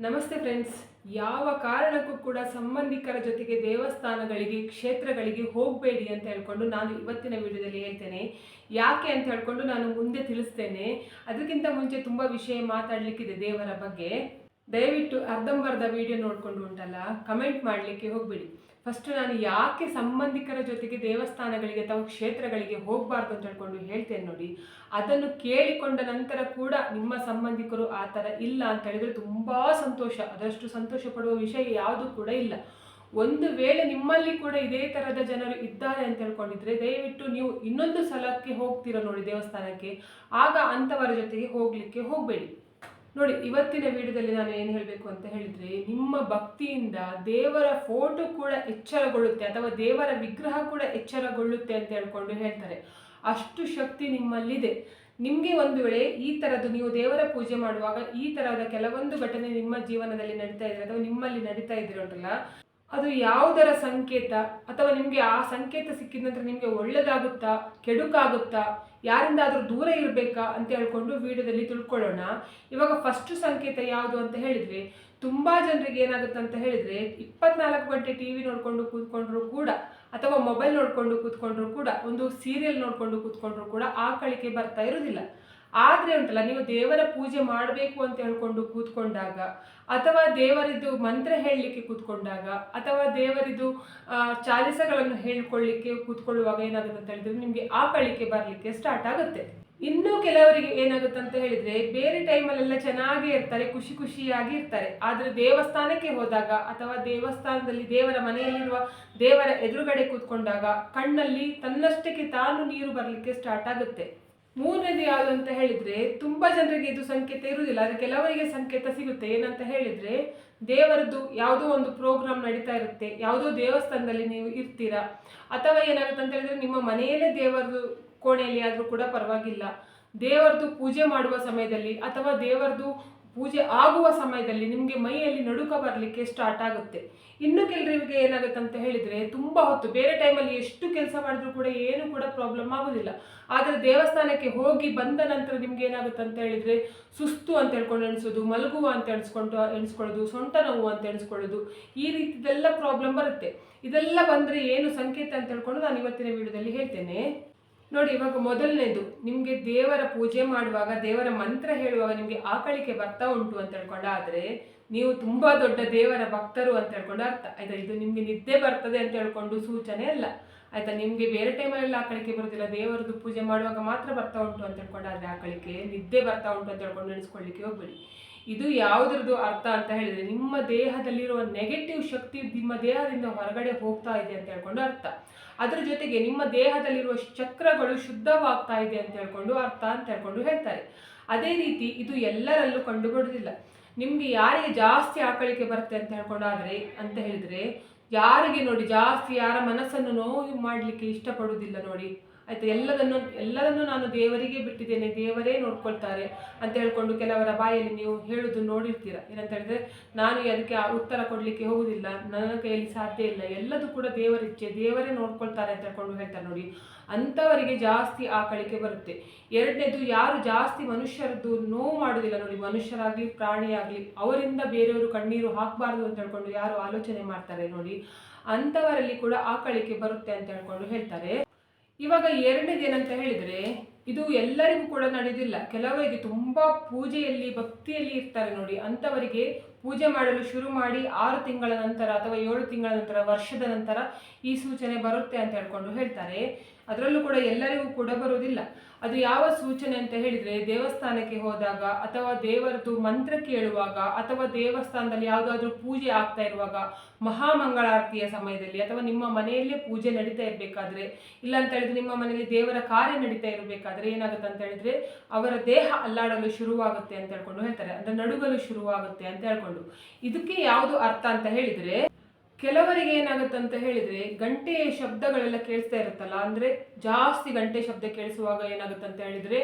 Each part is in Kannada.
ನಮಸ್ತೆ ಫ್ರೆಂಡ್ಸ್. ಯಾವ ಕಾರಣಕ್ಕೂ ಕೂಡ ಸಂಬಂಧಿಕರ ಜೊತೆಗೆ ದೇವಸ್ಥಾನಗಳಿಗೆ ಕ್ಷೇತ್ರಗಳಿಗೆ ಹೋಗಬೇಡಿ ಅಂತ ಹೇಳ್ಕೊಂಡು ನಾನು ಇವತ್ತಿನ ವಿಡಿಯೋದಲ್ಲಿ ಹೇಳ್ತೇನೆ. ಯಾಕೆ ಅಂತ ಹೇಳ್ಕೊಂಡು ನಾನು ಮುಂದೆ ತಿಳಿಸ್ತೇನೆ. ಅದಕ್ಕಿಂತ ಮುಂಚೆ ತುಂಬ ವಿಷಯ ಮಾತಾಡಲಿಕ್ಕಿದೆ ದೇವರ ಬಗ್ಗೆ. ದಯವಿಟ್ಟು ಅರ್ಧಂಬರ್ಧ ವಿಡಿಯೋ ನೋಡಿಕೊಂಡು ಉಂಟಲ್ಲ ಕಮೆಂಟ್ ಮಾಡಲಿಕ್ಕೆ ಹೋಗಬೇಡಿ. ಫಸ್ಟ್ ನಾನು ಯಾಕೆ ಸಂಬಂಧಿಕರ ಜೊತೆಗೆ ದೇವಸ್ಥಾನಗಳಿಗೆ ಅಥವಾ ಕ್ಷೇತ್ರಗಳಿಗೆ ಹೋಗಬಾರ್ದು ಅಂತ ಹೇಳ್ಕೊಂಡು ಹೇಳ್ತೇನೆ ನೋಡಿ. ಅದನ್ನು ಕೇಳಿಕೊಂಡ ನಂತರ ಕೂಡ ನಿಮ್ಮ ಸಂಬಂಧಿಕರು ಆ ಥರ ಇಲ್ಲ ಅಂತ ಹೇಳಿದರೆ ತುಂಬ ಸಂತೋಷ. ಅದಷ್ಟು ಸಂತೋಷ ಪಡುವ ವಿಷಯ ಯಾವುದೂ ಕೂಡ ಇಲ್ಲ. ಒಂದು ವೇಳೆ ನಿಮ್ಮಲ್ಲಿ ಕೂಡ ಇದೇ ಥರದ ಜನರು ಇದ್ದಾರೆ ಅಂತ ಹೇಳ್ಕೊಂಡಿದ್ರೆ ದಯವಿಟ್ಟು ನೀವು ಇನ್ನೊಂದು ಸಲಕ್ಕೆ ಹೋಗ್ತೀರ ನೋಡಿ ದೇವಸ್ಥಾನಕ್ಕೆ, ಆಗ ಅಂಥವರ ಜೊತೆಗೆ ಹೋಗಲಿಕ್ಕೆ ಹೋಗಬೇಡಿ. ನೋಡಿ, ಇವತ್ತಿನ ವಿಡಿಯೋದಲ್ಲಿ ನಾನು ಏನು ಹೇಳಬೇಕು ಅಂತ ಹೇಳಿದರೆ, ನಿಮ್ಮ ಭಕ್ತಿಯಿಂದ ದೇವರ ಫೋಟೋ ಕೂಡ ಎಚ್ಚರಗೊಳ್ಳುತ್ತೆ ಅಥವಾ ದೇವರ ವಿಗ್ರಹ ಕೂಡ ಎಚ್ಚರಗೊಳ್ಳುತ್ತೆ ಅಂತ ಹೇಳ್ಕೊಂಡು ಹೇಳ್ತಾರೆ. ಅಷ್ಟು ಶಕ್ತಿ ನಿಮ್ಮಲ್ಲಿದೆ. ನಿಮಗೆ ಒಂದು ವೇಳೆ ಈ ಥರದ್ದು ನೀವು ದೇವರ ಪೂಜೆ ಮಾಡುವಾಗ ಈ ಥರದ ಕೆಲವೊಂದು ಘಟನೆ ನಿಮ್ಮ ಜೀವನದಲ್ಲಿ ನಡೀತಾ ಇದ್ರೆ ಅಥವಾ ನಿಮ್ಮಲ್ಲಿ ನಡೀತಾ ಇದ್ದೀರಲ್ಲ, ಅದು ಯಾವುದರ ಸಂಕೇತ ಅಥವಾ ನಿಮಗೆ ಆ ಸಂಕೇತ ಸಿಕ್ಕಿದ ನಂತರ ನಿಮಗೆ ಒಳ್ಳೆಯದಾಗುತ್ತಾ ಕೆಡುಕಾಗುತ್ತಾ, ಯಾರಿಂದಾದರೂ ದೂರ ಇರಬೇಕಾ ಅಂತ ಹೇಳ್ಕೊಂಡು ವಿಡಿಯೋದಲ್ಲಿ ತಿಳ್ಕೊಳ್ಳೋಣ. ಇವಾಗ ಫಸ್ಟ್ ಸಂಕೇತ ಯಾವುದು ಅಂತ ಹೇಳಿದರೆ, ತುಂಬ ಜನರಿಗೆ ಏನಾಗುತ್ತೆ ಅಂತ ಹೇಳಿದರೆ 24 ಗಂಟೆ ಟಿ ವಿ ನೋಡಿಕೊಂಡು ಕೂತ್ಕೊಂಡ್ರು ಕೂಡ ಅಥವಾ ಮೊಬೈಲ್ ನೋಡಿಕೊಂಡು ಕೂತ್ಕೊಂಡ್ರು ಕೂಡ, ಒಂದು ಸೀರಿಯಲ್ ನೋಡಿಕೊಂಡು ಕೂತ್ಕೊಂಡ್ರು ಕೂಡ ಆಕಳಿಕೆ ಬರ್ತಾ ಇರೋದಿಲ್ಲ. ಆದರೆ ಉಂಟಲ್ಲ, ನೀವು ದೇವರ ಪೂಜೆ ಮಾಡಬೇಕು ಅಂತ ಹೇಳ್ಕೊಂಡು ಕೂತ್ಕೊಂಡಾಗ ಅಥವಾ ದೇವರಿದ್ದು ಮಂತ್ರ ಹೇಳಲಿಕ್ಕೆ ಕೂತ್ಕೊಂಡಾಗ ಅಥವಾ ದೇವರಿದ್ದು ಚಾಲಿಸಗಳನ್ನು ಹೇಳ್ಕೊಳ್ಳಿಕ್ಕೆ ಕೂತ್ಕೊಳ್ಳುವಾಗ ಏನಾಗುತ್ತೆ ಅಂತ ಹೇಳಿದ್ರೆ ನಿಮಗೆ ಆಕಳಿಕೆ ಬರಲಿಕ್ಕೆ ಸ್ಟಾರ್ಟ್ ಆಗುತ್ತೆ. ಇನ್ನೂ ಕೆಲವರಿಗೆ ಏನಾಗುತ್ತೆ ಅಂತ ಹೇಳಿದ್ರೆ, ಬೇರೆ ಟೈಮಲ್ಲೆಲ್ಲ ಚೆನ್ನಾಗೇ ಇರ್ತಾರೆ, ಖುಷಿ ಖುಷಿಯಾಗಿ ಇರ್ತಾರೆ. ಆದರೆ ದೇವಸ್ಥಾನಕ್ಕೆ ಹೋದಾಗ ಅಥವಾ ದೇವಸ್ಥಾನದಲ್ಲಿ ದೇವರ ಮನೆಯಲ್ಲಿರುವ ದೇವರ ಎದುರುಗಡೆ ಕೂತ್ಕೊಂಡಾಗ ಕಣ್ಣಲ್ಲಿ ತನ್ನಷ್ಟಕ್ಕೆ ತಾನು ನೀರು ಬರಲಿಕ್ಕೆ ಸ್ಟಾರ್ಟ್ ಆಗುತ್ತೆ. ಮೂರನೇದು ಯಾವುದು ಅಂತ ಹೇಳಿದ್ರೆ, ತುಂಬ ಜನರಿಗೆ ಇದು ಸಂಕೇತ ಇರುವುದಿಲ್ಲ, ಆದರೆ ಕೆಲವರಿಗೆ ಸಂಕೇತ ಸಿಗುತ್ತೆ. ಏನಂತ ಹೇಳಿದ್ರೆ, ದೇವರದ್ದು ಯಾವುದೋ ಒಂದು ಪ್ರೋಗ್ರಾಮ್ ನಡೀತಾ ಇರುತ್ತೆ, ಯಾವುದೋ ದೇವಸ್ಥಾನದಲ್ಲಿ ನೀವು ಇರ್ತೀರಾ, ಅಥವಾ ಏನಾಗುತ್ತೆ ಅಂತ ಹೇಳಿದ್ರೆ ನಿಮ್ಮ ಮನೆಯಲ್ಲೇ ದೇವರದು ಕೋಣೆಯಲ್ಲಿ ಆದರೂ ಕೂಡ ಪರವಾಗಿಲ್ಲ, ದೇವರದು ಪೂಜೆ ಮಾಡುವ ಸಮಯದಲ್ಲಿ ಅಥವಾ ದೇವರದು ಪೂಜೆ ಆಗುವ ಸಮಯದಲ್ಲಿ ನಿಮಗೆ ಮೈಯಲ್ಲಿ ನಡುಕ ಬರಲಿಕ್ಕೆ ಸ್ಟಾರ್ಟ್ ಆಗುತ್ತೆ. ಇನ್ನು ಕೆಲವರಿಗೆ ಏನಾಗುತ್ತೆ ಅಂತ ಹೇಳಿದರೆ, ತುಂಬ ಹೊತ್ತು ಬೇರೆ ಟೈಮಲ್ಲಿ ಎಷ್ಟು ಕೆಲಸ ಮಾಡಿದ್ರೂ ಕೂಡ ಏನು ಕೂಡ ಪ್ರಾಬ್ಲಮ್ ಆಗೋದಿಲ್ಲ. ಆದರೆ ದೇವಸ್ಥಾನಕ್ಕೆ ಹೋಗಿ ಬಂದ ನಂತರ ನಿಮ್ಗೆ ಏನಾಗುತ್ತೆ ಅಂತ ಹೇಳಿದರೆ, ಸುಸ್ತು ಅಂತ ಹೇಳ್ಕೊಂಡು ಎಣಿಸೋದು, ಮಲಗುವ ಅಂತ ಎಣಿಸ್ಕೊಳ್ಳೋದು, ಸೊಂಟ ನೋವು ಅಂತ ಎಣಿಸ್ಕೊಳ್ಳೋದು, ಈ ರೀತಿದೆಲ್ಲ ಪ್ರಾಬ್ಲಮ್ ಬರುತ್ತೆ. ಇದೆಲ್ಲ ಬಂದರೆ ಏನು ಸಂಕೇತ ಅಂತ ಹೇಳ್ಕೊಂಡು ನಾನು ಇವತ್ತಿನ ವಿಡಿಯೋದಲ್ಲಿ ಹೇಳ್ತೇನೆ. ನೋಡಿ, ಇವಾಗ ಮೊದಲನೇದು, ನಿಮಗೆ ದೇವರ ಪೂಜೆ ಮಾಡುವಾಗ ದೇವರ ಮಂತ್ರ ಹೇಳುವಾಗ ನಿಮಗೆ ಆಕಳಿಕೆ ಬರ್ತಾ ಉಂಟು ಅಂತ ಹೇಳ್ಕೊಂಡಾದರೆ ನೀವು ತುಂಬ ದೊಡ್ಡ ದೇವರ ಭಕ್ತರು ಅಂತ ಹೇಳ್ಕೊಂಡು ಅರ್ಥ ಆಯ್ತಾ. ಇದು ನಿಮಗೆ ನಿದ್ದೆ ಬರ್ತದೆ ಅಂತ ಹೇಳ್ಕೊಂಡು ಸೂಚನೆ ಅಲ್ಲ ಆಯ್ತಾ. ನಿಮಗೆ ಬೇರೆ ಟೈಮಲ್ಲೆಲ್ಲ ಆಕಳಿಕೆ ಬರೋದಿಲ್ಲ, ದೇವರದ್ದು ಪೂಜೆ ಮಾಡುವಾಗ ಮಾತ್ರ ಬರ್ತಾ ಉಂಟು ಅಂತ ಹೇಳ್ಕೊಂಡಾದ್ರೆ ಆಕಳಿಕೆ ನಿದ್ದೆ ಬರ್ತಾ ಉಂಟು ಅಂತ ಹೇಳ್ಕೊಂಡು ನೆನೆಸ್ಕೊಳ್ಳಿಕ್ಕೆ ಹೋಗ್ಬೇಡಿ. ಇದು ಯಾವುದ್ರದ್ದು ಅರ್ಥ ಅಂತ ಹೇಳಿದರೆ, ನಿಮ್ಮ ದೇಹದಲ್ಲಿರುವ ನೆಗೆಟಿವ್ ಶಕ್ತಿ ನಿಮ್ಮ ದೇಹದಿಂದ ಹೊರಗಡೆ ಹೋಗ್ತಾ ಇದೆ ಅಂತ ಹೇಳ್ಕೊಂಡು ಅರ್ಥ. ಅದರ ಜೊತೆಗೆ ನಿಮ್ಮ ದೇಹದಲ್ಲಿರುವ ಚಕ್ರಗಳು ಶುದ್ಧವಾಗ್ತಾ ಇದೆ ಅಂತ ಹೇಳ್ಕೊಂಡು ಅರ್ಥ ಅಂತ ಹೇಳ್ಕೊಂಡು ಹೇಳ್ತಾರೆ. ಅದೇ ರೀತಿ ಇದು ಎಲ್ಲರಲ್ಲೂ ಕಂಡುಬರುವುದಿಲ್ಲ. ನಿಮಗೆ ಯಾರಿಗೆ ಜಾಸ್ತಿ ಆಕಳಿಕೆ ಬರುತ್ತೆ ಅಂತ ಹೇಳ್ಕೊಂಡಾದ್ರೆ ಅಂತ ಹೇಳಿದರೆ, ಯಾರಿಗೆ ನೋಡಿ ಜಾಸ್ತಿ ಯಾರ ಮನಸ್ಸನ್ನು ನೋವು ಮಾಡಲಿಕ್ಕೆ ಇಷ್ಟಪಡುವುದಿಲ್ಲ ನೋಡಿ ಆಯ್ತಾ. ಎಲ್ಲದನ್ನು ನಾನು ದೇವರಿಗೆ ಬಿಟ್ಟಿದ್ದೇನೆ, ದೇವರೇ ನೋಡ್ಕೊಳ್ತಾರೆ ಅಂತ ಹೇಳ್ಕೊಂಡು ಕೆಲವರ ಬಾಯಲ್ಲಿ ನೀವು ಹೇಳೋದು ನೋಡಿರ್ತೀರ. ಏನಂತ ಹೇಳಿದ್ರೆ, ನಾನು ಅದಕ್ಕೆ ಉತ್ತರ ಕೊಡಲಿಕ್ಕೆ ಹೋಗುದಿಲ್ಲ, ನನ್ನ ಕೈಯಲ್ಲಿ ಸಾಧ್ಯ ಇಲ್ಲ, ಎಲ್ಲದೂ ಕೂಡ ದೇವರಿಚ್ಛೆ, ದೇವರೇ ನೋಡ್ಕೊಳ್ತಾರೆ ಅಂತ ಹೇಳ್ಕೊಂಡು ಹೇಳ್ತಾರೆ ನೋಡಿ. ಅಂಥವರಿಗೆ ಜಾಸ್ತಿ ಆಕಳಿಕೆ ಬರುತ್ತೆ. ಎರಡನೇದು, ಯಾರು ಜಾಸ್ತಿ ಮನುಷ್ಯರದ್ದು ನೋವು ಮಾಡೋದಿಲ್ಲ ನೋಡಿ, ಮನುಷ್ಯರಾಗಲಿ ಪ್ರಾಣಿಯಾಗಲಿ, ಅವರಿಂದ ಬೇರೆಯವರು ಕಣ್ಣೀರು ಹಾಕಬಾರ್ದು ಅಂತ ಹೇಳ್ಕೊಂಡು ಯಾರು ಆಲೋಚನೆ ಮಾಡ್ತಾರೆ ನೋಡಿ, ಅಂಥವರಲ್ಲಿ ಕೂಡ ಆಕಳಿಕೆ ಬರುತ್ತೆ ಅಂತ ಹೇಳ್ಕೊಂಡು ಹೇಳ್ತಾರೆ. ಇವಾಗ ಎರಡನೇದು ಏನಂತ ಹೇಳಿದರೆ, ಇದು ಎಲ್ಲರಿಗೂ ಕೂಡ ನಡೆಯೋದಿಲ್ಲ. ಕೆಲವರಿಗೆ ತುಂಬ ಪೂಜೆಯಲ್ಲಿ ಭಕ್ತಿಯಲ್ಲಿ ಇರ್ತಾರೆ ನೋಡಿ, ಅಂಥವರಿಗೆ ಪೂಜೆ ಮಾಡಲು ಶುರು ಮಾಡಿ 6 ತಿಂಗಳ ನಂತರ ಅಥವಾ 7 ತಿಂಗಳ ನಂತರ, ವರ್ಷದ ನಂತರ ಈ ಸೂಚನೆ ಬರುತ್ತೆ ಅಂತ ಹೇಳ್ಕೊಂಡು ಹೇಳ್ತಾರೆ. ಅದರಲ್ಲೂ ಕೂಡ ಎಲ್ಲರಿಗೂ ಕೂಡ ಬರೋದಿಲ್ಲ. ಅದು ಯಾವ ಸೂಚನೆ ಅಂತ ಹೇಳಿದರೆ, ದೇವಸ್ಥಾನಕ್ಕೆ ಹೋದಾಗ ಅಥವಾ ದೇವರದ್ದು ಮಂತ್ರ ಕೇಳುವಾಗ ಅಥವಾ ದೇವಸ್ಥಾನದಲ್ಲಿ ಯಾವುದಾದ್ರೂ ಪೂಜೆ ಆಗ್ತಾ ಇರುವಾಗ, ಮಹಾಮಂಗಳಾರತಿಯ ಸಮಯದಲ್ಲಿ ಅಥವಾ ನಿಮ್ಮ ಮನೆಯಲ್ಲೇ ಪೂಜೆ ನಡೀತಾ ಇರಬೇಕಾದ್ರೆ, ಇಲ್ಲ ಅಂತ ಹೇಳಿದ್ರೆ ನಿಮ್ಮ ಮನೆಯಲ್ಲಿ ದೇವರ ಕಾರ್ಯ ನಡೀತಾ ಇರಬೇಕಾದ್ರೆ ಏನಾಗುತ್ತೆ ಅಂತ ಹೇಳಿದ್ರೆ ಅವರ ದೇಹ ಅಲ್ಲಾಡಲು ಶುರುವಾಗುತ್ತೆ ಅಂತ ಹೇಳ್ಕೊಂಡು ಹೇಳ್ತಾರೆ. ಅಂದರೆ ನಡುಗಲು ಶುರುವಾಗುತ್ತೆ ಅಂತ ಹೇಳ್ಕೊಂಡು. ಇದಕ್ಕೆ ಯಾವುದು ಅರ್ಥ ಅಂತ ಹೇಳಿದರೆ, ಕೆಲವರಿಗೆ ಏನಾಗುತ್ತೆ ಅಂತ ಹೇಳಿದರೆ, ಗಂಟೆ ಶಬ್ದಗಳೆಲ್ಲ ಕೇಳಿಸ್ತಾ ಇರುತ್ತಲ್ಲ, ಅಂದರೆ ಜಾಸ್ತಿ ಗಂಟೆ ಶಬ್ದ ಕೇಳಿಸುವಾಗ ಏನಾಗುತ್ತೆ ಅಂತ ಹೇಳಿದರೆ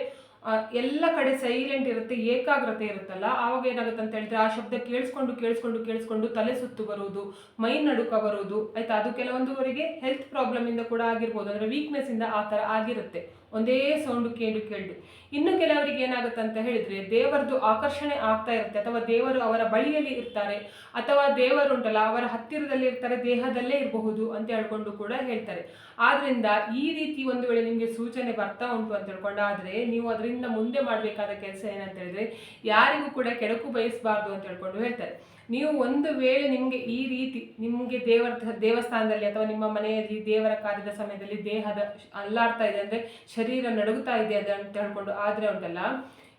ಎಲ್ಲ ಕಡೆ ಸೈಲೆಂಟ್ ಇರುತ್ತೆ, ಏಕಾಗ್ರತೆ ಇರುತ್ತಲ್ಲ, ಆವಾಗ ಏನಾಗುತ್ತೆ ಅಂತ ಹೇಳಿದ್ರೆ ಆ ಶಬ್ದ ಕೇಳಿಸ್ಕೊಂಡು ತಲೆ ಸುತ್ತು ಬರುವುದು, ಮೈ ನಡುಕ ಬರುವುದು ಆಯ್ತಾ. ಅದು ಕೆಲವೊಂದುವರೆಗೆ ಹೆಲ್ತ್ ಪ್ರಾಬ್ಲಮ್ ಇಂದ ಕೂಡ ಆಗಿರ್ಬೋದು, ಅಂದರೆ ವೀಕ್ನೆಸ್ ಇಂದ ಆ ಥರ ಆಗಿರುತ್ತೆ. ಒಂದೇ ಸೌಂಡು ಕೇಳು. ಇನ್ನು ಕೆಲವರಿಗೆ ಏನಾಗುತ್ತೆ ಅಂತ ಹೇಳಿದ್ರೆ ದೇವರದ್ದು ಆಕರ್ಷಣೆ ಆಗ್ತಾ ಇರುತ್ತೆ, ಅಥವಾ ದೇವರು ಅವರ ಬಳಿಯಲ್ಲಿ ಇರ್ತಾರೆ, ಅಥವಾ ದೇವರು ಉಂಟಲ್ಲ ಅವರ ಹತ್ತಿರದಲ್ಲಿ ಇರ್ತಾರೆ, ದೇಹದಲ್ಲೇ ಇರಬಹುದು ಅಂತ ಹೇಳ್ಕೊಂಡು ಕೂಡ ಹೇಳ್ತಾರೆ. ಆದ್ರಿಂದ ಈ ರೀತಿ ಒಂದು ವೇಳೆ ನಿಮಗೆ ಸೂಚನೆ ಬರ್ತಾ ಉಂಟು ಅಂತ ಹೇಳ್ಕೊಂಡಾದ್ರೆ ನೀವು ಅದರಿಂದ ಮುಂದೆ ಮಾಡಬೇಕಾದ ಕೆಲಸ ಏನಂತ ಹೇಳಿದ್ರೆ ಯಾರಿಗೂ ಕೂಡ ಕೆಡಕು ಬಯಸಬಾರ್ದು ಅಂತ ಹೇಳ್ಕೊಂಡು ಹೇಳ್ತಾರೆ. ನೀವು ಒಂದು ವೇಳೆ ನಿಮಗೆ ಈ ರೀತಿ ನಿಮಗೆ ದೇವಸ್ಥಾನದಲ್ಲಿ ಅಥವಾ ನಿಮ್ಮ ಮನೆಯಲ್ಲಿ ದೇವರ ಕಾರ್ಯದ ಸಮಯದಲ್ಲಿ ದೇಹದ ಅಲ್ಲಾಡ್ತಾ ಇದೆ ಅಂದರೆ ಶರೀರ ನಡುಗುತ್ತಾ ಇದೆ ಅಂತ ಹೇಳ್ಕೊಂಡು ಆದರೆ ಉಂಟಲ್ಲ,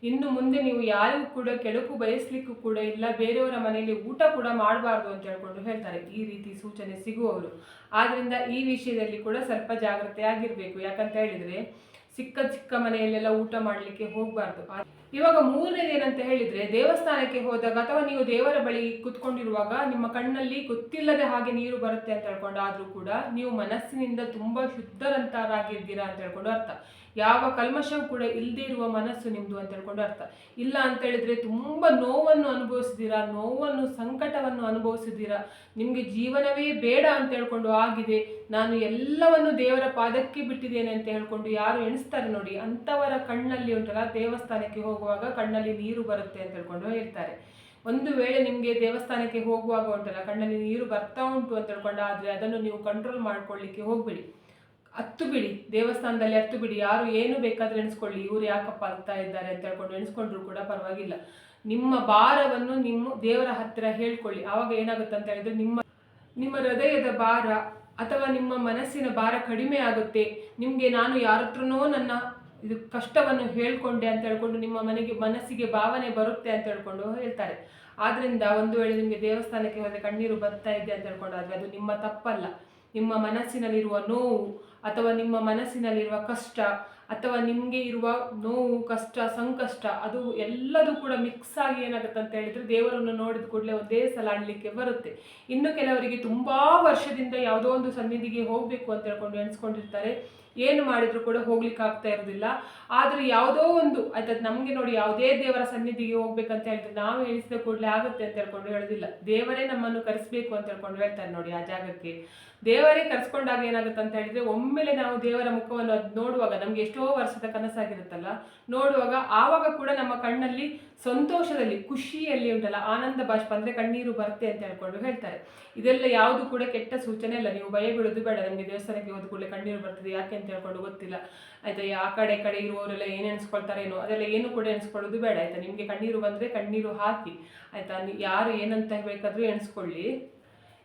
ಇನ್ನು ಮುಂದೆ ನೀವು ಯಾರಿಗೂ ಕೂಡ ಕೆಡಕು ಬಯಸ್ಲಿಕ್ಕೂ ಕೂಡ ಇಲ್ಲ, ಬೇರೆಯವರ ಮನೆಯಲ್ಲಿ ಊಟ ಕೂಡ ಮಾಡಬಾರ್ದು ಅಂತ ಹೇಳ್ಕೊಂಡು ಹೇಳ್ತಾರೆ ಈ ರೀತಿ ಸೂಚನೆ ಸಿಗುವವರು. ಆದ್ರಿಂದ ಈ ವಿಷಯದಲ್ಲಿ ಕೂಡ ಸ್ವಲ್ಪ ಜಾಗ್ರತೆಯಾಗಿರ್ಬೇಕು. ಯಾಕಂತ ಹೇಳಿದ್ರೆ ಚಿಕ್ಕ ಮನೆಯಲ್ಲೆಲ್ಲ ಊಟ ಮಾಡಲಿಕ್ಕೆ ಹೋಗಬಾರ್ದು. ಇವಾಗ ಮೂರನೇದು ಏನಂತ ಹೇಳಿದ್ರೆ ದೇವಸ್ಥಾನಕ್ಕೆ ಹೋದಾಗ ಅಥವಾ ನೀವು ದೇವರ ಬಳಿ ಕುತ್ಕೊಂಡಿರುವಾಗ ನಿಮ್ಮ ಕಣ್ಣಲ್ಲಿ ಗೊತ್ತಿಲ್ಲದೆ ಹಾಗೆ ನೀರು ಬರುತ್ತೆ ಅಂತ ಹೇಳ್ಕೊಂಡಾದ್ರೂ ಕೂಡ ನೀವು ಮನಸ್ಸಿನಿಂದ ತುಂಬಾ ಶುದ್ಧರಂತಾರಾಗಿದ್ದೀರಾ ಅಂತ ಹೇಳ್ಕೊಂಡು ಅರ್ಥ. ಯಾವ ಕಲ್ಮಶವೂ ಕೂಡ ಇಲ್ಲದೆ ಇರುವ ಮನಸ್ಸು ನಿಮ್ದು ಅಂತ ಹೇಳ್ಕೊಂಡು ಅರ್ಥ. ಇಲ್ಲ ಅಂತ ಹೇಳಿದ್ರೆ ತುಂಬಾ ನೋವನ್ನು ಅನುಭವಿಸಿದ್ದೀರಾ, ಸಂಕಟವನ್ನು ಅನುಭವಿಸಿದ್ದೀರಾ, ನಿಮ್ಗೆ ಜೀವನವೇ ಬೇಡ ಅಂತ ಹೇಳ್ಕೊಂಡು ಆಗಿದೆ, ನಾನು ಎಲ್ಲವನ್ನು ದೇವರ ಪಾದಕ್ಕೆ ಬಿಟ್ಟಿದ್ದೇನೆ ಅಂತ ಹೇಳ್ಕೊಂಡು ಯಾರು ಎಣಿಸ್ತಾರೆ ನೋಡಿ, ಅಂತವರ ಕಣ್ಣಲ್ಲಿ ಉಂಟಲ್ಲ ದೇವಸ್ಥಾನಕ್ಕೆ ಹೋಗುವಾಗ ಕಣ್ಣಲ್ಲಿ ನೀರು ಬರುತ್ತೆ ಅಂತ ಹೇಳ್ಕೊಂಡು ಹೇಳ್ತಾರೆ. ಒಂದು ವೇಳೆ ನಿಮಗೆ ದೇವಸ್ಥಾನಕ್ಕೆ ಹೋಗುವಾಗ ಉಂಟಲ್ಲ ಕಣ್ಣಲ್ಲಿ ನೀರು ಬರ್ತಾ ಉಂಟು ಅಂತ ಹೇಳ್ಕೊಂಡಾದ್ರೆ ಅದನ್ನು ನೀವು ಕಂಟ್ರೋಲ್ ಮಾಡ್ಕೊಳ್ಳಿಕ್ಕೆ ಹೋಗ್ಬೇಡಿ, ಹತ್ತು ಬಿಡಿ, ದೇವಸ್ಥಾನದಲ್ಲಿ ಹತ್ತು ಬಿಡಿ. ಯಾರು ಏನು ಬೇಕಾದ್ರೆ ಎಣಿಸ್ಕೊಳ್ಳಿ, ಇವ್ರು ಯಾಕಪ್ಪ ಆಗ್ತಾ ಇದ್ದಾರೆ ಅಂತ ಹೇಳ್ಕೊಂಡು ಎಣಿಸ್ಕೊಂಡ್ರು ಕೂಡ ಪರವಾಗಿಲ್ಲ. ನಿಮ್ಮ ಭಾರವನ್ನು ನಿಮ್ಮ ದೇವರ ಹತ್ತಿರ ಹೇಳ್ಕೊಳ್ಳಿ. ಆವಾಗ ಏನಾಗುತ್ತೆ ಅಂತ ಹೇಳಿದ್ರೆ ನಿಮ್ಮ ಹೃದಯದ ಭಾರ ಅಥವಾ ನಿಮ್ಮ ಮನಸ್ಸಿನ ಭಾರ ಕಡಿಮೆ ಆಗುತ್ತೆ. ನಿಮಗೆ ನಾನು ಯಾರ ಹತ್ರನೋ ನನ್ನ ಇದು ಕಷ್ಟವನ್ನು ಹೇಳ್ಕೊಂಡೆ ಅಂತ ಹೇಳ್ಕೊಂಡು ನಿಮ್ಮ ಮನಸ್ಸಿಗೆ ಭಾವನೆ ಬರುತ್ತೆ ಅಂತ ಹೇಳ್ಕೊಂಡು ಹೇಳ್ತಾರೆ. ಆದ್ರಿಂದ ಒಂದು ವೇಳೆ ನಿಮಗೆ ದೇವಸ್ಥಾನಕ್ಕೆ ಹೋದರೆ ಕಣ್ಣೀರು ಬರ್ತಾ ಇದೆ ಅಂತ ಹೇಳ್ಕೊಂಡಾದ್ರೆ ಅದು ನಿಮ್ಮ ತಪ್ಪಲ್ಲ. ನಿಮ್ಮ ಮನಸ್ಸಿನಲ್ಲಿರುವ ನೋವು ಅಥವಾ ನಿಮ್ಮ ಮನಸ್ಸಿನಲ್ಲಿರುವ ಕಷ್ಟ ಅಥವಾ ನಿಮಗೆ ಇರುವ ನೋವು, ಕಷ್ಟ, ಸಂಕಷ್ಟ ಅದು ಎಲ್ಲದೂ ಕೂಡ ಮಿಕ್ಸ್ ಆಗಿ ಏನಾಗುತ್ತೆ ಅಂತ ಹೇಳಿದ್ರೆ ದೇವರನ್ನು ನೋಡಿದ ಕೂಡಲೇ ಒಂದೇ ಸಲ ಆಡಲಿಕ್ಕೆ ಬರುತ್ತೆ. ಇನ್ನು ಕೆಲವರಿಗೆ ತುಂಬಾ ವರ್ಷದಿಂದ ಯಾವುದೋ ಒಂದು ಸನ್ನಿಧಿಗೆ ಹೋಗಬೇಕು ಅಂತ ಹೇಳ್ಕೊಂಡು ಎಣಿಸ್ಕೊಂಡಿರ್ತಾರೆ, ಏನು ಮಾಡಿದ್ರು ಕೂಡ ಹೋಗ್ಲಿಕ್ಕೆ ಆಗ್ತಾ ಇರೋದಿಲ್ಲ. ಆದರೆ ಯಾವುದೋ ಒಂದು ಆಯ್ತಾ, ನಮಗೆ ನೋಡಿ ಯಾವುದೇ ದೇವರ ಸನ್ನಿಧಿಗೆ ಹೋಗ್ಬೇಕಂತ ಹೇಳಿದ್ರೆ ನಾವು ಎಣಿಸಿದ ಕೂಡಲೇ ಆಗುತ್ತೆ ಅಂತ ಹೇಳ್ಕೊಂಡು ಹೇಳೋದಿಲ್ಲ. ದೇವರೇ ನಮ್ಮನ್ನು ಕರೆಸ್ಬೇಕು ಅಂತ ಹೇಳ್ಕೊಂಡು ಹೇಳ್ತಾರೆ ನೋಡಿ. ಆ ಜಾಗಕ್ಕೆ ದೇವರೇ ಕರೆಸ್ಕೊಂಡಾಗ ಏನಾಗುತ್ತೆ ಅಂತ ಹೇಳಿದ್ರೆ ಒಮ್ಮೆಲೆ ನಾವು ದೇವರ ಮುಖವನ್ನು ಅದು ನೋಡುವಾಗ ನಮ್ಗೆ ಎಷ್ಟೋ ವರ್ಷದ ಕನಸಾಗಿರುತ್ತಲ್ಲ, ನೋಡುವಾಗ ಆವಾಗ ಕೂಡ ನಮ್ಮ ಕಣ್ಣಲ್ಲಿ ಸಂತೋಷದಲ್ಲಿ ಖುಷಿಯಲ್ಲಿ ಉಂಟಲ್ಲ ಆನಂದ ಬಾಷ್ಪ ಅಂದ್ರೆ ಕಣ್ಣೀರು ಬರುತ್ತೆ ಅಂತ ಹೇಳ್ಕೊಂಡು ಹೇಳ್ತಾರೆ. ಇದೆಲ್ಲ ಯಾವುದು ಕೂಡ ಕೆಟ್ಟ ಸೂಚನೆ ಅಲ್ಲ. ನೀವು ಭಯ ಬೀಳೋದು ಬೇಡ. ನಮಗೆ ದೇವಸ್ಥಾನಕ್ಕೆ ಹೋದ ಕೂಡಲೇ ಕಣ್ಣೀರು ಬರ್ತದೆ ಯಾಕೆ ಅಂತ ಹೇಳ್ಕೊಂಡು ಗೊತ್ತಿಲ್ಲ ಆಯ್ತಾ. ಆ ಕಡೆ ಇರುವವರೆಲ್ಲ ಏನು ಎಣಿಸ್ಕೊಳ್ತಾರೇನೋ ಅದೆಲ್ಲ ಏನು ಕೂಡ ಎಣಿಸ್ಕೊಳ್ಳೋದು ಬೇಡ ಆಯ್ತಾ. ನಿಮಗೆ ಕಣ್ಣೀರು ಬಂದ್ರೆ ಕಣ್ಣೀರು ಹಾಕಿ ಆಯ್ತಾ. ಯಾರು ಏನಂತ ಬೇಕಾದ್ರೂ ಎಣಿಸ್ಕೊಳ್ಳಿ.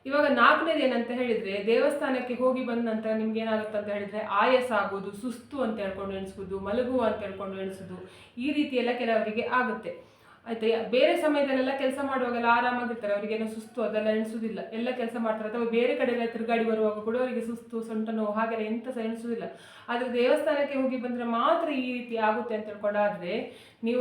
ಇವಾಗ ನಾಲ್ಕನೇದು ಏನಂತ ಹೇಳಿದ್ರೆ ದೇವಸ್ಥಾನಕ್ಕೆ ಹೋಗಿ ಬಂದ ನಂತರ ನಿಮ್ಗೆ ಏನಾಗುತ್ತೆ ಅಂತ ಹೇಳಿದ್ರೆ ಆಯಾಸ ಆಗೋದು, ಸುಸ್ತು ಅಂತ ಹೇಳ್ಕೊಂಡು ಎಣಿಸೋದು, ಮಲಗುವ ಅಂತ ಹೇಳ್ಕೊಂಡು ಎಣಿಸೋದು, ಈ ರೀತಿ ಎಲ್ಲ ಕೆಲವರಿಗೆ ಆಗುತ್ತೆ ಆಯ್ತಾ. ಬೇರೆ ಸಮಯದಲ್ಲೆಲ್ಲ ಕೆಲಸ ಮಾಡುವಾಗೆಲ್ಲ ಆರಾಮಾಗಿರ್ತಾರೆ, ಅವರಿಗೇನೋ ಸುಸ್ತು ಅದೆಲ್ಲ ಎಣಿಸೋದಿಲ್ಲ, ಎಲ್ಲ ಕೆಲಸ ಮಾಡ್ತಾರೆ. ಅಥವಾ ಬೇರೆ ಕಡೆ ಎಲ್ಲ ತಿರುಗಾಡಿ ಬರುವಾಗ ಕೂಡ ಅವರಿಗೆ ಸುಸ್ತು, ಸೊಂಟ ನೋವು ಹಾಗೆಲ್ಲ ಎಂತ ಸಹ ಎಣಿಸೋದಿಲ್ಲ. ಆದರೆ ದೇವಸ್ಥಾನಕ್ಕೆ ಹೋಗಿ ಬಂದರೆ ಮಾತ್ರ ಈ ರೀತಿ ಆಗುತ್ತೆ ಅಂತ ಹೇಳ್ಕೊಂಡಾದ್ರೆ ನೀವು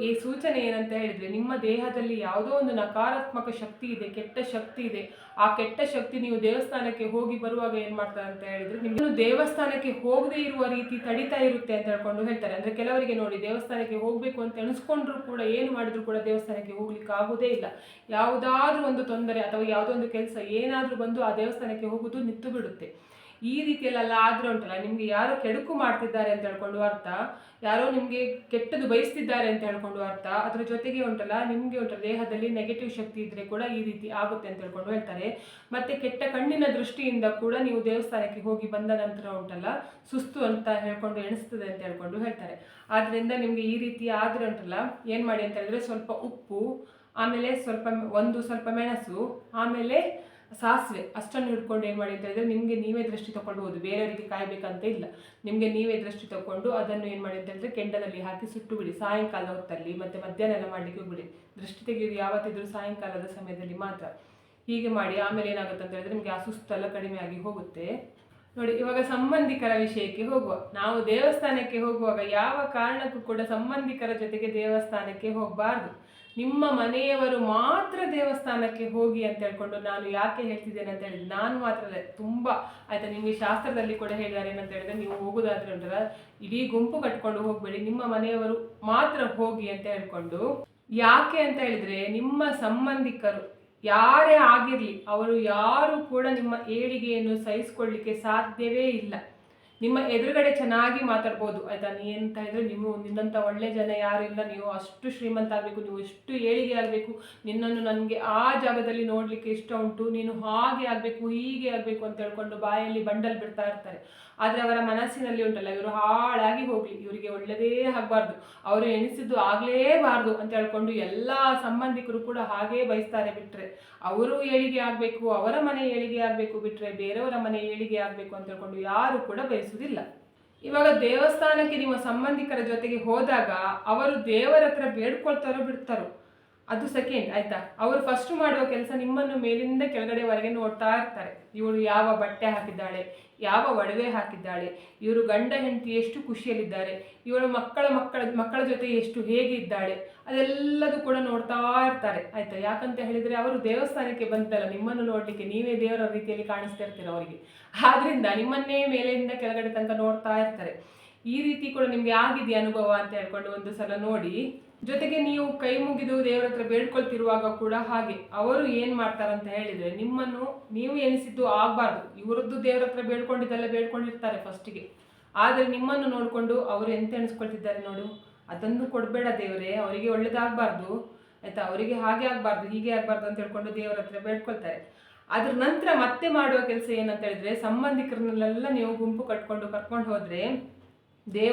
ಈ ಸೂಚನೆ ಏನಂತ ಹೇಳಿದ್ರೆ ನಿಮ್ಮ ದೇಹದಲ್ಲಿ ಯಾವುದೋ ಒಂದು ನಕಾರಾತ್ಮಕ ಶಕ್ತಿ ಇದೆ, ಕೆಟ್ಟ ಶಕ್ತಿ ಇದೆ. ಆ ಕೆಟ್ಟ ಶಕ್ತಿ ನೀವು ದೇವಸ್ಥಾನಕ್ಕೆ ಹೋಗಿ ಬರುವಾಗ ಏನ್ ಮಾಡ್ತಾರೆ ಅಂತ ಹೇಳಿದ್ರೆ ನಿಮ್ಗೆ ದೇವಸ್ಥಾನಕ್ಕೆ ಹೋಗದೇ ಇರುವ ರೀತಿ ತಡಿತಾ ಇರುತ್ತೆ ಅಂತ ಹೇಳ್ಕೊಂಡು ಹೇಳ್ತಾರೆ. ಅಂದ್ರೆ ಕೆಲವರಿಗೆ ನೋಡಿ ದೇವಸ್ಥಾನಕ್ಕೆ ಹೋಗ್ಬೇಕು ಅಂತ ಎಣಿಸ್ಕೊಂಡ್ರು ಕೂಡ ಏನು ಮಾಡಿದ್ರು ಕೂಡ ದೇವಸ್ಥಾನಕ್ಕೆ ಹೋಗ್ಲಿಕ್ಕೆ ಆಗೋದೇ ಇಲ್ಲ. ಯಾವುದಾದ್ರೂ ಒಂದು ತೊಂದರೆ ಅಥವಾ ಯಾವುದೋ ಒಂದು ಕೆಲಸ ಏನಾದ್ರೂ ಬಂದು ಆ ದೇವಸ್ಥಾನಕ್ಕೆ ಹೋಗುದು ನಿಂತು ಬಿಡುತ್ತೆ. ಈ ರೀತಿಯಲ್ಲೆಲ್ಲ ಆದ್ರೆ ಉಂಟಲ್ಲ ನಿಮ್ಗೆ ಯಾರೋ ಕೆಡುಕು ಮಾಡ್ತಿದ್ದಾರೆ ಅಂತ ಹೇಳ್ಕೊಂಡು ಅರ್ಥ, ಯಾರೋ ನಿಮ್ಗೆ ಕೆಟ್ಟದ್ದು ಬಯಸ್ತಿದ್ದಾರೆ ಅಂತ ಹೇಳ್ಕೊಂಡು ಅರ್ಥ. ಅದ್ರ ಜೊತೆಗೆ ಉಂಟಲ್ಲ ನಿಮ್ಗೆ ಉಂಟಲ್ಲ ದೇಹದಲ್ಲಿ ನೆಗೆಟಿವ್ ಶಕ್ತಿ ಇದ್ರೆ ಕೂಡ ಈ ರೀತಿ ಆಗುತ್ತೆ ಅಂತ ಹೇಳ್ಕೊಂಡು ಹೇಳ್ತಾರೆ. ಮತ್ತೆ ಕೆಟ್ಟ ಕಣ್ಣಿನ ದೃಷ್ಟಿಯಿಂದ ಕೂಡ ನೀವು ದೇವಸ್ಥಾನಕ್ಕೆ ಹೋಗಿ ಬಂದ ನಂತರ ಉಂಟಲ್ಲ ಸುಸ್ತು ಅಂತ ಹೇಳ್ಕೊಂಡು ಎಣಿಸ್ತದೆ ಅಂತ ಹೇಳ್ಕೊಂಡು ಹೇಳ್ತಾರೆ. ಆದ್ರಿಂದ ನಿಮ್ಗೆ ಈ ರೀತಿ ಆದ್ರೆ ಉಂಟಲ್ಲ ಏನ್ ಮಾಡಿ ಅಂತ ಹೇಳಿದ್ರೆ ಸ್ವಲ್ಪ ಉಪ್ಪು, ಆಮೇಲೆ ಸ್ವಲ್ಪ ಮೆಣಸು, ಆಮೇಲೆ ಸಾಸಿವೆ ಅಷ್ಟನ್ನು ಹಿಡ್ಕೊಂಡು ಏನು ಮಾಡಿ ಅಂತ ಹೇಳಿದ್ರೆ ನಿಮಗೆ ನೀವೇ ದೃಷ್ಟಿ ತಗೊಳ್ಬಹುದು. ಬೇರೆಯವರಿಗೆ ಕಾಯಬೇಕಂತ ಇಲ್ಲ. ನಿಮಗೆ ನೀವೇ ದೃಷ್ಟಿ ತಗೊಂಡು ಅದನ್ನು ಏನು ಮಾಡಿ ಅಂತ ಹೇಳಿದ್ರೆ ಕೆಂಡದಲ್ಲಿ ಹಾಕಿ ಸುಟ್ಟು ಬಿಡಿ. ಸಾಯಂಕಾಲ ಹೊತ್ತಲ್ಲಿ ಮತ್ತೆ ಮಧ್ಯಾಹ್ನ ಎಲ್ಲ ಮಾಡಲಿಕ್ಕೆ ಹೋಗ್ಬಿಡಿ. ದೃಷ್ಟಿ ತೆಗೆಯೋದು ಯಾವತ್ತಿದ್ರೂ ಸಾಯಂಕಾಲದ ಸಮಯದಲ್ಲಿ ಮಾತ್ರ. ಹೀಗೆ ಮಾಡಿ ಆಮೇಲೆ ಏನಾಗುತ್ತೆ ಅಂತ ಹೇಳಿದ್ರೆ ನಿಮಗೆ ಆ ಸುಸ್ತೆಲ್ಲ ಕಡಿಮೆ ಆಗಿ ಹೋಗುತ್ತೆ. ನೋಡಿ, ಇವಾಗ ಸಂಬಂಧಿಕರ ವಿಷಯಕ್ಕೆ ಹೋಗುವ. ನಾವು ದೇವಸ್ಥಾನಕ್ಕೆ ಹೋಗುವಾಗ ಯಾವ ಕಾರಣಕ್ಕೂ ಕೂಡ ಸಂಬಂಧಿಕರ ಜೊತೆಗೆ ದೇವಸ್ಥಾನಕ್ಕೆ ಹೋಗಬಾರ್ದು. ನಿಮ್ಮ ಮನೆಯವರು ಮಾತ್ರ ದೇವಸ್ಥಾನಕ್ಕೆ ಹೋಗಿ ಅಂತ ಹೇಳ್ಕೊಂಡು ನಾನು ಯಾಕೆ ಹೇಳ್ತಿದ್ದೇನೆ ಅಂತ ಹೇಳಿದ್ರೆ ನಾನು ಮಾತ್ರ ಅಲ್ಲ, ತುಂಬಾ ಆಯ್ತಾ ನಿಮಗೆ ಶಾಸ್ತ್ರದಲ್ಲಿ ಕೂಡ ಹೇಳಿದ್ದಾರೆ ಏನಂತ ಹೇಳಿದ್ರೆ ನೀವು ಹೋಗುದಾದ್ರೆ ಉಂಟಲ್ಲ ಇಡೀ ಗುಂಪು ಕಟ್ಕೊಂಡು ಹೋಗ್ಬೇಡಿ, ನಿಮ್ಮ ಮನೆಯವರು ಮಾತ್ರ ಹೋಗಿ ಅಂತ ಹೇಳ್ಕೊಂಡು. ಯಾಕೆ ಅಂತ ಹೇಳಿದ್ರೆ ನಿಮ್ಮ ಸಂಬಂಧಿಕರು ಯಾರೇ ಆಗಿರ್ಲಿ ಅವರು ಯಾರು ಕೂಡ ನಿಮ್ಮ ಏಳಿಗೆಯನ್ನು ಸಹಿಸಿಕೊಳ್ಳಿಕ್ಕೆ ಸಾಧ್ಯವೇ ಇಲ್ಲ. ನಿಮ್ಮ ಎದುರುಗಡೆ ಚೆನ್ನಾಗಿ ಮಾತಾಡ್ಬೋದು ಆಯ್ತಾ. ನೀ ಅಂತ ಹೇಳಿದ್ರೆ ನಿನ್ನಂಥ ಒಳ್ಳೆ ಜನ ಯಾರು ಇಲ್ಲ, ನೀವು ಅಷ್ಟು ಶ್ರೀಮಂತ ಆಗಬೇಕು, ನೀವು ಎಷ್ಟು ಏಳಿಗೆ ಆಗಬೇಕು, ನಿನ್ನನ್ನು ನನಗೆ ಆ ಜಾಗದಲ್ಲಿ ನೋಡಲಿಕ್ಕೆ ಇಷ್ಟ ಉಂಟು, ನೀನು ಹಾಗೆ ಆಗಬೇಕು ಹೀಗೆ ಆಗಬೇಕು ಅಂತ ಹೇಳ್ಕೊಂಡು ಬಾಯಲ್ಲಿ ಬಂಡಲ್ ಬಿಡ್ತಾ ಇರ್ತಾರೆ. ಆದರೆ ಅವರ ಮನಸ್ಸಿನಲ್ಲಿ ಉಂಟಲ್ಲ, ಇವರು ಹಾಳಾಗಿ ಹೋಗಲಿ, ಇವರಿಗೆ ಒಳ್ಳೆಯದೇ ಆಗಬಾರ್ದು, ಅವರು ಎಣಿಸಿದ್ದು ಆಗಲೇಬಾರ್ದು ಅಂತ ಹೇಳ್ಕೊಂಡು ಎಲ್ಲ ಸಂಬಂಧಿಕರು ಕೂಡ ಹಾಗೇ ಬಯಸ್ತಾರೆ. ಬಿಟ್ಟರೆ ಅವರು ಏಳಿಗೆ ಆಗಬೇಕು, ಅವರ ಮನೆ ಏಳಿಗೆ ಆಗಬೇಕು, ಬಿಟ್ಟರೆ ಬೇರೆಯವರ ಮನೆ ಏಳಿಗೆ ಆಗಬೇಕು ಅಂತ ಹೇಳ್ಕೊಂಡು ಯಾರು ಕೂಡ ಬಯಸುವುದಿಲ್ಲ. ಇವಾಗ ದೇವಸ್ಥಾನಕ್ಕೆ ನಿಮ್ಮ ಸಂಬಂಧಿಕರ ಜೊತೆಗೆ ಹೋದಾಗ ಅವರು ದೇವರ ಹತ್ರ ಬೇಡ್ಕೊಳ್ತಾರೋ ಬಿಡ್ತಾರೋ ಅದು ಸೆಕೆಂಡ್ ಆಯ್ತಾ. ಅವರು ಫಸ್ಟ್ ಮಾಡುವ ಕೆಲಸ ನಿಮ್ಮನ್ನು ಮೇಲಿಂದ ಕೆಳಗಡೆವರೆಗೆ ನೋಡ್ತಾ ಇರ್ತಾರೆ. ಇವಳು ಯಾವ ಬಟ್ಟೆ ಹಾಕಿದ್ದಾಳೆ, ಯಾವ ಒಡವೆ ಹಾಕಿದ್ದಾಳೆ, ಇವರು ಗಂಡ ಹೆಂಡತಿ ಎಷ್ಟು ಖುಷಿಯಲ್ಲಿದ್ದಾರೆ, ಇವಳು ಮಕ್ಕಳ ಜೊತೆ ಎಷ್ಟು ಹೇಗೆ ಇದ್ದಾಳೆ, ಅದೆಲ್ಲದೂ ಕೂಡ ನೋಡ್ತಾ ಇರ್ತಾರೆ ಆಯ್ತಾ. ಯಾಕಂತ ಹೇಳಿದರೆ ಅವರು ದೇವಸ್ಥಾನಕ್ಕೆ ಬಂದಲ್ಲ ನಿಮ್ಮನ್ನು ನೋಡಲಿಕ್ಕೆ, ನೀವೇ ದೇವರ ರೀತಿಯಲ್ಲಿ ಕಾಣಿಸ್ತಾ ಇರ್ತೀರ ಅವರಿಗೆ. ಆದ್ರಿಂದ ನಿಮ್ಮನ್ನೇ ಮೇಲಿಂದ ಕೆಳಗಡೆ ತನಕ ನೋಡ್ತಾ ಇರ್ತಾರೆ. ಈ ರೀತಿ ಕೂಡ ನಿಮ್ಗೆ ಆಗಿದೆಯಾ ಅನುಭವ ಅಂತ ಹೇಳ್ಕೊಂಡು ಒಂದು ಸಲ ನೋಡಿ. ಜೊತೆಗೆ ನೀವು ಕೈ ಮುಗಿದು ದೇವರ ಹತ್ರ ಬೇಡ್ಕೊಳ್ತಿರುವಾಗ ಕೂಡ ಹಾಗೆ ಅವರು ಏನ್ ಮಾಡ್ತಾರಂತ ಹೇಳಿದ್ರೆ, ನಿಮ್ಮನ್ನು ನೀವು ಎನಿಸಿದ್ದು ಆಗ್ಬಾರ್ದು, ಇವರದ್ದು ದೇವರ ಹತ್ರ ಬೇಡ್ಕೊಂಡಿರ್ತಾರೆ ಫಸ್ಟಿಗೆ. ಆದ್ರೆ ನಿಮ್ಮನ್ನು ನೋಡ್ಕೊಂಡು ಅವರು ಎಂತ ಎಣಿಸ್ಕೊಳ್ತಿದ್ದಾರೆ ನೋಡು, ಅದನ್ನು ಕೊಡಬೇಡ ದೇವರೇ, ಅವರಿಗೆ ಒಳ್ಳೇದಾಗಬಾರ್ದು ಆಯ್ತಾ, ಅವರಿಗೆ ಹಾಗೆ ಆಗಬಾರ್ದು ಹೀಗೆ ಆಗಬಾರ್ದು ಅಂತ ಹೇಳ್ಕೊಂಡು ದೇವರ ಹತ್ರ ಬೇಡ್ಕೊಳ್ತಾರೆ. ಅದ್ರ ನಂತರ ಮತ್ತೆ ಮಾಡುವ ಕೆಲಸ ಏನಂತ ಹೇಳಿದ್ರೆ, ಸಂಬಂಧಿಕರನ್ನೆಲ್ಲ ನೀವು ಗುಂಪು ಕರ್ಕೊಂಡು ಹೋದ್ರೆ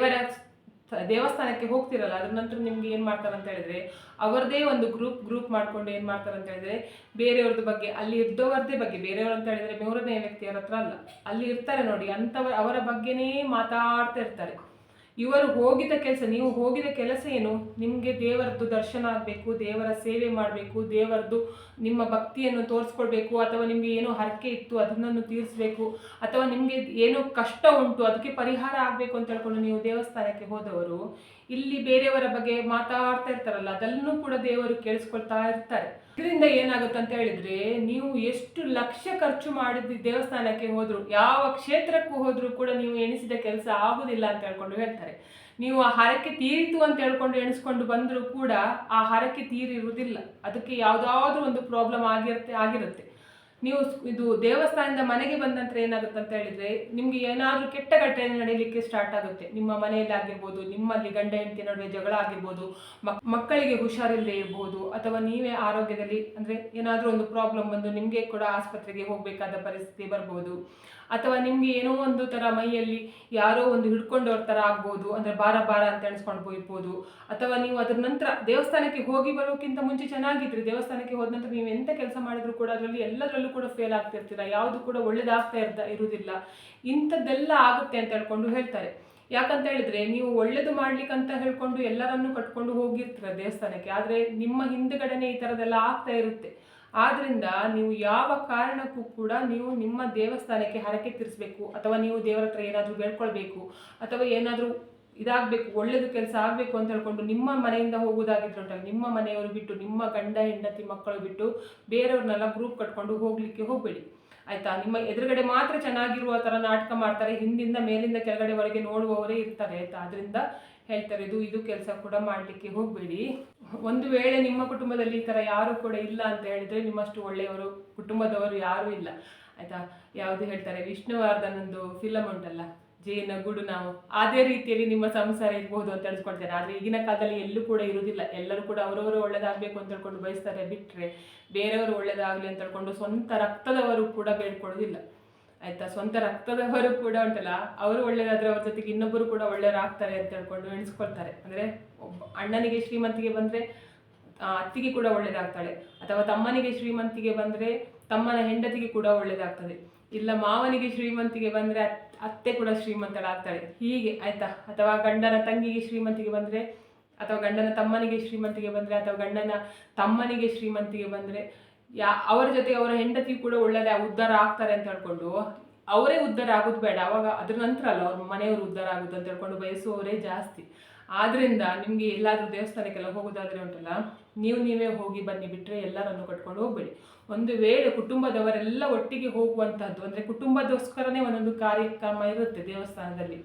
ದೇವಸ್ಥಾನಕ್ಕೆ ಹೋಗ್ತಿರಲ್ಲ, ಅದ್ರ ನಂತರ ನಿಮ್ಗೆ ಏನು ಮಾಡ್ತಾರೆ ಅಂತ ಹೇಳಿದ್ರೆ, ಅವರದೇ ಒಂದು ಗ್ರೂಪ್ ಮಾಡ್ಕೊಂಡು ಏನು ಮಾಡ್ತಾರೆ ಅಂತ ಹೇಳಿದ್ರೆ, ಬೇರೆಯವ್ರದ್ದು ಬಗ್ಗೆ, ಅಲ್ಲಿ ಇದ್ದವರದೇ ಬಗ್ಗೆ, ಬೇರೆಯವರು ಅಂತ ಹೇಳಿದ್ರೆ ಮೂರನೇ ವ್ಯಕ್ತಿಯವ್ರ ಹತ್ರ ಅಲ್ಲ, ಅಲ್ಲಿ ಇರ್ತಾರೆ ನೋಡಿ ಅವರ ಬಗ್ಗೆನೇ ಮಾತಾಡ್ತಾ ಇರ್ತಾರೆ. ಇವರು ಹೋಗಿದ ಕೆಲಸ, ನೀವು ಹೋಗಿದ ಕೆಲಸ ಏನು, ನಿಮಗೆ ದೇವರದ್ದು ದರ್ಶನ ಆಗಬೇಕು, ದೇವರ ಸೇವೆ ಮಾಡಬೇಕು, ದೇವರದ್ದು ನಿಮ್ಮ ಭಕ್ತಿಯನ್ನು ತೋರಿಸ್ಕೊಳ್ಬೇಕು, ಅಥವಾ ನಿಮಗೆ ಏನೋ ಹರಕೆ ಇತ್ತು ಅದನ್ನು ತೀರಿಸಬೇಕು, ಅಥವಾ ನಿಮಗೆ ಏನೋ ಕಷ್ಟ ಉಂಟು ಅದಕ್ಕೆ ಪರಿಹಾರ ಆಗಬೇಕು ಅಂತ ಹೇಳ್ಕೊಂಡು ನೀವು ದೇವಸ್ಥಾನಕ್ಕೆ ಹೋದವರು ಇಲ್ಲಿ ಬೇರೆಯವರ ಬಗ್ಗೆ ಮಾತಾಡ್ತಾ ಇರ್ತಾರಲ್ಲ, ಅದನ್ನು ಕೂಡ ದೇವರು ಕೇಳಿಸ್ಕೊಳ್ತಾ ಇರ್ತಾರೆ. ಇದರಿಂದ ಏನಾಗುತ್ತೆ ಅಂತ ಹೇಳಿದ್ರೆ, ನೀವು ಎಷ್ಟು ಲಕ್ಷ ಖರ್ಚು ಮಾಡಿದ ದೇವಸ್ಥಾನಕ್ಕೆ ಹೋದ್ರು, ಯಾವ ಕ್ಷೇತ್ರಕ್ಕೂ ಹೋದ್ರೂ ಕೂಡ ನೀವು ಎಣಿಸಿದ ಕೆಲಸ ಆಗುದಿಲ್ಲ ಅಂತ ಹೇಳ್ಕೊಂಡು ಹೇಳ್ತಾರೆ. ನೀವು ಆ ಹರಕೆ ತೀರಿತು ಅಂತ ಹೇಳ್ಕೊಂಡು ಎಣಿಸ್ಕೊಂಡು ಬಂದರೂ ಕೂಡ ಆ ಹರಕೆ ತೀರಿರುವುದಿಲ್ಲ, ಅದಕ್ಕೆ ಯಾವುದಾದ್ರೂ ಒಂದು ಪ್ರಾಬ್ಲಮ್ ಆಗಿರುತ್ತೆ. ನೀವು ಇದು ದೇವಸ್ಥಾನದಿಂದ ಮನೆಗೆ ಬಂದ ನಂತರ ಏನಾಗುತ್ತೆ ಅಂತ ಹೇಳಿದ್ರೆ, ನಿಮ್ಗೆ ಏನಾದರೂ ಕೆಟ್ಟ ಘಟನೆ ನಡೆಯಲಿಕ್ಕೆ ಸ್ಟಾರ್ಟ್ ಆಗುತ್ತೆ. ನಿಮ್ಮ ಮನೆಯಲ್ಲಿ ಆಗಿರ್ಬೋದು, ನಿಮ್ಮಲ್ಲಿ ಗಂಡ ಹೆಂಡತಿ ನಡುವೆ ಜಗಳ ಆಗಿರ್ಬೋದು, ಮಕ್ಕಳಿಗೆ ಹುಷಾರಿಲ್ಲದೆ ಇರ್ಬೋದು, ಅಥವಾ ನೀವೇ ಆರೋಗ್ಯದಲ್ಲಿ ಅಂದರೆ ಏನಾದರೂ ಒಂದು ಪ್ರಾಬ್ಲಮ್ ಬಂದು ನಿಮಗೆ ಕೂಡ ಆಸ್ಪತ್ರೆಗೆ ಹೋಗಬೇಕಾದ ಪರಿಸ್ಥಿತಿ ಬರ್ಬೋದು, ಅಥವಾ ನಿಮ್ಗೆ ಏನೋ ಒಂದು ಥರ ಮೈಯಲ್ಲಿ ಯಾರೋ ಒಂದು ಹಿಡ್ಕೊಂಡವ್ರ ಥರ ಆಗ್ಬೋದು, ಅಂದರೆ ಭಾರ ಅಂತ ಎಣಿಸ್ಕೊಂಡು ಇರ್ಬೋದು. ಅಥವಾ ನೀವು ಅದ್ರ ನಂತರ ದೇವಸ್ಥಾನಕ್ಕೆ ಹೋಗಿ ಬರೋಕ್ಕಿಂತ ಮುಂಚೆ ಚೆನ್ನಾಗಿದ್ರಿ, ದೇವಸ್ಥಾನಕ್ಕೆ ಹೋದ ನಂತರ ನೀವು ಎಂಥ ಕೆಲಸ ಮಾಡಿದ್ರು ಕೂಡ ಅದರಲ್ಲಿ ಎಲ್ಲದರಲ್ಲೂ ಕೂಡ ಫೇಲ್ ಆಗ್ತಿರ್ತೀರ, ಯಾವುದು ಕೂಡ ಒಳ್ಳೇದಾಗ್ತಾ ಇರುವುದಿಲ್ಲ. ಇಂಥದ್ದೆಲ್ಲ ಆಗುತ್ತೆ ಅಂತ ಹೇಳ್ಕೊಂಡು ಹೇಳ್ತಾರೆ. ಯಾಕಂತ ಹೇಳಿದ್ರೆ, ನೀವು ಒಳ್ಳೇದು ಮಾಡ್ಲಿಕ್ಕಂತ ಹೇಳ್ಕೊಂಡು ಎಲ್ಲರನ್ನೂ ಕಟ್ಕೊಂಡು ಹೋಗಿರ್ತೀರ ದೇವಸ್ಥಾನಕ್ಕೆ, ಆದರೆ ನಿಮ್ಮ ಹಿಂದುಗಡೆನೆ ಈ ಥರದೆಲ್ಲ ಆಗ್ತಾ ಇರುತ್ತೆ. ಆದ್ರಿಂದ ನೀವು ಯಾವ ಕಾರಣಕ್ಕೂ ಕೂಡ ನೀವು ನಿಮ್ಮ ದೇವಸ್ಥಾನಕ್ಕೆ ಹರಕೆ ತೀರಿಸಬೇಕು, ಅಥವಾ ನೀವು ದೇವರ ಹತ್ರ ಏನಾದರೂ ಬೇಡ್ಕೊಳ್ಬೇಕು, ಅಥವಾ ಏನಾದರೂ ಇದಾಗಬೇಕು, ಒಳ್ಳೇದು ಕೆಲಸ ಆಗಬೇಕು ಅಂತ ಹೇಳ್ಕೊಂಡು ನಿಮ್ಮ ಮನೆಯಿಂದ ಹೋಗೋದಾಗಿದ್ರುಂಟಲ್ಲ, ನಿಮ್ಮ ಮನೆಯವರು ಬಿಟ್ಟು, ನಿಮ್ಮ ಗಂಡ ಹೆಂಡತಿ ಮಕ್ಕಳು ಬಿಟ್ಟು ಬೇರೆಯವ್ರನ್ನೆಲ್ಲ ಗ್ರೂಪ್ ಕಟ್ಕೊಂಡು ಹೋಗ್ಲಿಕ್ಕೆ ಹೋಗಬೇಡಿ ಆಯ್ತಾ. ನಿಮ್ಮ ಎದುರುಗಡೆ ಮಾತ್ರ ಚೆನ್ನಾಗಿರುವ ಥರ ನಾಟಕ ಮಾಡ್ತಾರೆ, ಹಿಂದಿಂದ ಮೇಲಿಂದ ಕೆಳಗಡೆವರೆಗೆ ನೋಡುವವರೇ ಇರ್ತಾರೆ ಆಯ್ತಾ. ಅದರಿಂದ ಹೇಳ್ತಾರೆ, ಇದು ಕೆಲಸ ಕೂಡ ಮಾಡಲಿಕ್ಕೆ ಹೋಗಬೇಡಿ. ಒಂದು ವೇಳೆ ನಿಮ್ಮ ಕುಟುಂಬದಲ್ಲಿ ಈ ಥರ ಯಾರು ಕೂಡ ಇಲ್ಲ ಅಂತ ಹೇಳಿದ್ರೆ, ನಿಮ್ಮಷ್ಟು ಒಳ್ಳೆಯವರು ಕುಟುಂಬದವರು ಯಾರೂ ಇಲ್ಲ ಆಯ್ತಾ. ಯಾವುದು ಹೇಳ್ತಾರೆ, ವಿಷ್ಣುವರ್ಧನ್ ಒಂದು ಫಿಲಮ್ ಉಂಟಲ್ಲ, ಜೇನ ಗುಡು ನಾವು, ಅದೇ ರೀತಿಯಲ್ಲಿ ನಿಮ್ಮ ಸಂಸಾರ ಇರ್ಬೋದು ಅಂತ ಹೇಳ್ಕೊಳ್ತೇನೆ. ಆದರೆ ಈಗಿನ ಕಾಲದಲ್ಲಿ ಎಲ್ಲೂ ಕೂಡ ಇರುವುದಿಲ್ಲ, ಎಲ್ಲರೂ ಕೂಡ ಅವರವರು ಒಳ್ಳೇದಾಗಬೇಕು ಅಂತ ಹೇಳ್ಕೊಂಡು ಬಯಸ್ತಾರೆ, ಬಿಟ್ಟರೆ ಬೇರೆಯವರು ಒಳ್ಳೇದಾಗಲಿ ಅಂತ ಹೇಳ್ಕೊಂಡು ಸ್ವಂತ ರಕ್ತದವರು ಕೂಡ ಬೇಡ್ಕೊಳ್ಳೋದಿಲ್ಲ ಆಯ್ತಾ. ಸ್ವಂತ ರಕ್ತದವರು ಕೂಡ ಉಂಟಲ್ಲ, ಅವರು ಒಳ್ಳೇದಾದ್ರೆ ಅವ್ರ ಜೊತೆಗೆ ಇನ್ನೊಬ್ಬರು ಕೂಡ ಒಳ್ಳೆಯರಾಗ್ತಾರೆ ಅಂತ ಹೇಳ್ಕೊಂಡು ಎಣಿಸ್ಕೊಳ್ತಾರೆ. ಅಂದರೆ ಒಬ್ಬ ಅಣ್ಣನಿಗೆ ಶ್ರೀಮಂತಿಗೆ ಬಂದರೆ ಅತ್ತಿಗೆ ಕೂಡ ಒಳ್ಳೇದಾಗ್ತಾಳೆ, ಅಥವಾ ತಮ್ಮನಿಗೆ ಶ್ರೀಮಂತಿಗೆ ಬಂದರೆ ತಮ್ಮನ ಹೆಂಡತಿಗೆ ಕೂಡ ಒಳ್ಳೇದಾಗ್ತದೆ, ಇಲ್ಲ ಮಾವನಿಗೆ ಶ್ರೀಮಂತಿಗೆ ಬಂದರೆ ಅತ್ತೆ ಕೂಡ ಶ್ರೀಮಂತಳಾಗ್ತಾಳೆ, ಹೀಗೆ ಆಯ್ತಾ. ಅಥವಾ ಗಂಡನ ತಂಗಿಗೆ ಶ್ರೀಮಂತಿಗೆ ಬಂದರೆ, ಅಥವಾ ಗಂಡನ ತಮ್ಮನಿಗೆ ಶ್ರೀಮಂತಿಗೆ ಬಂದರೆ, ಅಥವಾ ಗಂಡನ ತಮ್ಮನಿಗೆ ಶ್ರೀಮಂತಿಗೆ ಬಂದರೆ ಅವರ ಜೊತೆಗೆ ಅವರ ಹೆಂಡತಿ ಕೂಡ ಒಳ್ಳೆಯದೇ ಉದ್ಧಾರ ಆಗ್ತಾರೆ ಅಂತ ಹೇಳ್ಕೊಂಡು, ಅವರೇ ಉದ್ಧಾರ ಆಗೋದು ಬೇಡ, ಅವಾಗ ಅದ್ರ ನಂತರ ಅಲ್ಲ ಅವ್ರ ಮನೆಯವರು ಉದ್ಧಾರ ಆಗೋದು ಅಂತ ಹೇಳ್ಕೊಂಡು ಬಯಸುವವರೇ ಜಾಸ್ತಿ. ಆದ್ರಿಂದ ನಿಮಗೆ ಎಲ್ಲಾದರೂ ದೇವಸ್ಥಾನಕ್ಕೆಲ್ಲ ಹೋಗೋದಾದ್ರೆ ಉಂಟಲ್ಲ, ನೀವೇ ಹೋಗಿ ಬನ್ನಿ, ಬಿಟ್ಟರೆ ಎಲ್ಲರನ್ನು ಕಟ್ಕೊಂಡು ಹೋಗಬೇಡಿ. ಒಂದು ವೇಳೆ ಕುಟುಂಬದವರೆಲ್ಲ ಒಟ್ಟಿಗೆ ಹೋಗುವಂಥದ್ದು, ಅಂದರೆ ಕುಟುಂಬದೋಸ್ಕರನೇ ಒಂದೊಂದು ಕಾರ್ಯಕ್ರಮ ಇರುತ್ತೆ ದೇವಸ್ಥಾನದಲ್ಲಿ,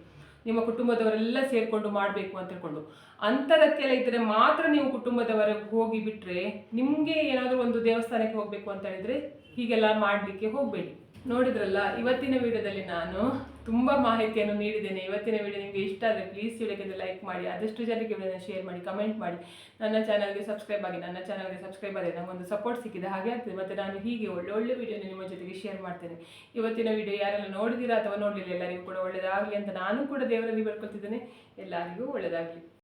ನಿಮ್ಮ ಕುಟುಂಬದವರೆಲ್ಲ ಸೇರಿಕೊಂಡು ಮಾಡಬೇಕು ಅಂತ ಹೇಳ್ಕೊಂಡು, ಅಂಥದಕ್ಕೆಲ್ಲ ಇದ್ದರೆ ಮಾತ್ರ ನೀವು ಕುಟುಂಬದವರೆಗೆ ಹೋಗಿ. ಬಿಟ್ಟರೆ ನಿಮಗೆ ಏನಾದರೂ ಒಂದು ದೇವಸ್ಥಾನಕ್ಕೆ ಹೋಗಬೇಕು ಅಂತ ಹೇಳಿದರೆ ಹೀಗೆಲ್ಲ ಮಾಡಲಿಕ್ಕೆ ಹೋಗಬೇಡಿ. ನೋಡಿದ್ರಲ್ಲ, ಇವತ್ತಿನ ವಿಡಿಯೋದಲ್ಲಿ ನಾನು ತುಂಬ ಮಾಹಿತಿಯನ್ನು ನೀಡಿದ್ದೇನೆ. ಇವತ್ತಿನ ವಿಡಿಯೋ ನಿಮಗೆ ಇಷ್ಟ ಆದರೆ ಪ್ಲೀಸ್ ವಿಡಿಯೋಗೆ ಲೈಕ್ ಮಾಡಿ, ಆದಷ್ಟು ಜನರಿಗೆ ವಿಡಿಯೋನ ಶೇರ್ ಮಾಡಿ, ಕಮೆಂಟ್ ಮಾಡಿ, ನನ್ನ ಚಾನಲ್ಗೆ ಸಬ್ಸ್ಕ್ರೈಬ್ ಆಗಿ. ನನ್ನ ಚಾನಲ್ಗೆ ಸಬ್ಸ್ಕ್ರೈಬ್ ಆದರೆ ನಮಗೊಂದು ಸಪೋರ್ಟ್ ಸಿಕ್ಕಿದೆ ಹಾಗೆ ಆಗ್ತದೆ. ಮತ್ತು ನಾನು ಹೀಗೆ ಒಳ್ಳೆ ವಿಡಿಯೋನ ನಿಮ್ಮ ಜೊತೆಗೆ ಶೇರ್ ಮಾಡ್ತೇನೆ. ಇವತ್ತಿನ ವಿಡಿಯೋ ಯಾರೆಲ್ಲ ನೋಡಿದ್ದೀರಾ ಅಥವಾ ನೋಡಲಿಲ್ಲ ಎಲ್ಲರಿಗೂ ಕೂಡ ಒಳ್ಳೆಯದಾಗಲಿ ಅಂತ ನಾನು ಕೂಡ ದೇವರಲ್ಲಿ ಬೇಡ್ಕೊಳ್ತಿದ್ದೇನೆ. ಎಲ್ಲರಿಗೂ ಒಳ್ಳೆಯದಾಗಲಿ.